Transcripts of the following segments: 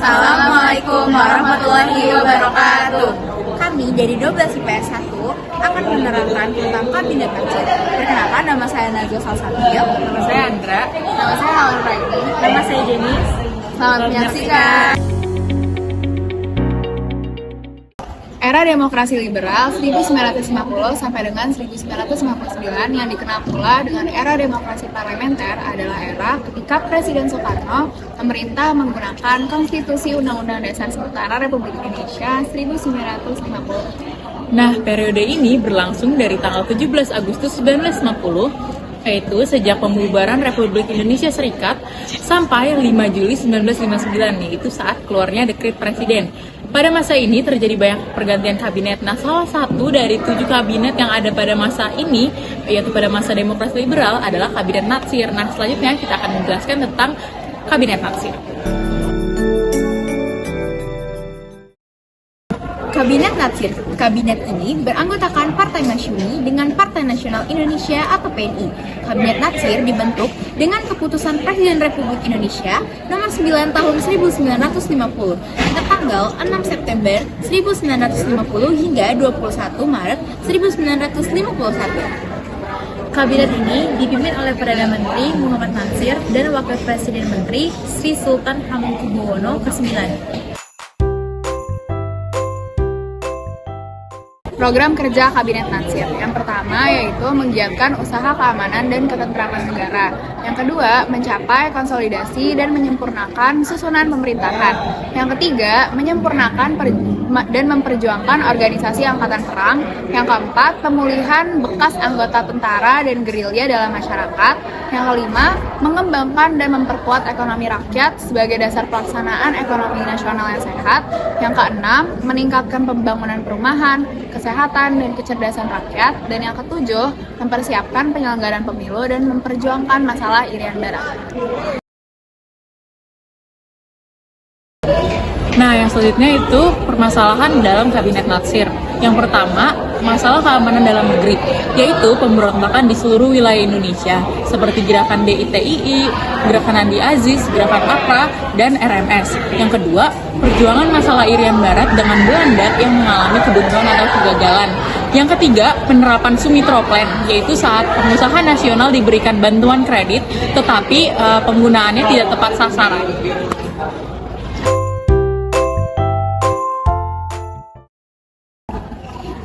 Assalamualaikum warahmatullahi wabarakatuh. Kami dari 12 IPS 1 akan menerangkan tentang Kabinet Natsir. Perkenalkan, nama saya Najwa Salsabila. Nama saya Andra. Nama saya Helen Raini. Nama saya Jenis. Selamat menyaksikan. Era demokrasi liberal 1950 sampai dengan 1959 yang dikenal pula dengan era demokrasi parlementer adalah era ketika Presiden Soekarno memerintah menggunakan Konstitusi Undang-Undang Dasar Sementara Republik Indonesia 1950. Nah, periode ini berlangsung dari tanggal 17 Agustus 1950, yaitu sejak pembubaran Republik Indonesia Serikat sampai 5 Juli 1959, yaitu saat keluarnya dekret Presiden. Pada masa ini terjadi banyak pergantian kabinet. Nah, salah satu dari 7 kabinet yang ada pada masa ini, yaitu pada masa demokrasi liberal, adalah Kabinet Natsir. Nah, selanjutnya kita akan menjelaskan tentang Kabinet Natsir. Kabinet Natsir. Kabinet ini beranggotakan Partai Masyumi dengan Partai Nasional Indonesia atau PNI. Kabinet Natsir dibentuk dengan keputusan Presiden Republik Indonesia nomor 9 tahun 1950 pada tanggal 6 September 1950 hingga 21 Maret 1951. Kabinet ini dipimpin oleh Perdana Menteri Muhammad Natsir dan Wakil Presiden Menteri Sri Sultan Hamengkubuwono ke-9. Program kerja Kabinet Natsir. Yang pertama yaitu menggiatkan usaha keamanan dan ketentraman negara. Yang kedua, mencapai konsolidasi dan menyempurnakan susunan pemerintahan. Yang ketiga, menyempurnakan dan memperjuangkan organisasi angkatan perang. Yang keempat, pemulihan bekas anggota tentara dan gerilya dalam masyarakat. Yang kelima, mengembangkan dan memperkuat ekonomi rakyat sebagai dasar pelaksanaan ekonomi nasional yang sehat. Yang keenam, meningkatkan pembangunan perumahan, kesehatan dan kecerdasan rakyat. Dan yang ketujuh, mempersiapkan penyelenggaraan pemilu dan memperjuangkan masalah Irian Barat. Nah, yang selanjutnya itu permasalahan dalam Kabinet Natsir. Yang pertama, masalah keamanan dalam negeri, yaitu pemberontakan di seluruh wilayah Indonesia, seperti gerakan DITII, gerakan Andi Aziz, gerakan APRA, dan RMS. Yang kedua, perjuangan masalah Irian Barat dengan Belanda yang mengalami kebuntuan atau kegagalan. Yang ketiga, penerapan Sumitra Plan, yaitu saat pengusaha nasional diberikan bantuan kredit, tetapi penggunaannya tidak tepat sasaran.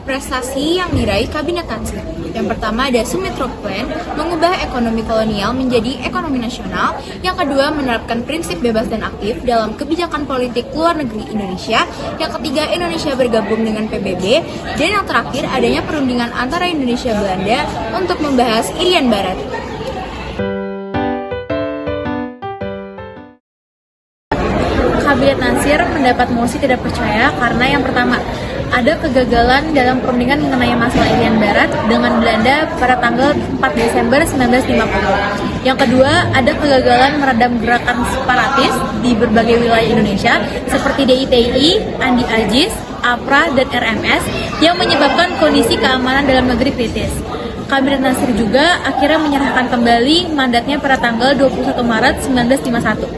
Prestasi yang diraih Kabinet Natsir. Yang pertama ada Sumitra Plan, mengubah ekonomi kolonial menjadi ekonomi nasional. Yang kedua, menerapkan prinsip bebas dan aktif dalam kebijakan politik luar negeri Indonesia. Yang ketiga, Indonesia bergabung dengan PBB. Dan yang terakhir, adanya perundingan antara Indonesia dan Belanda untuk membahas Irian Barat. Kabinet Natsir mendapat mosi tidak percaya karena yang pertama, ada kegagalan dalam perundingan mengenai masalah Irian Barat dengan Belanda pada tanggal 4 Desember 1950. Yang kedua, ada kegagalan meredam gerakan separatis di berbagai wilayah Indonesia seperti DITII, Andi Aziz, APRA, dan RMS yang menyebabkan kondisi keamanan dalam negeri kritis. Kabinet Natsir juga akhirnya menyerahkan kembali mandatnya pada tanggal 21 Maret 1951.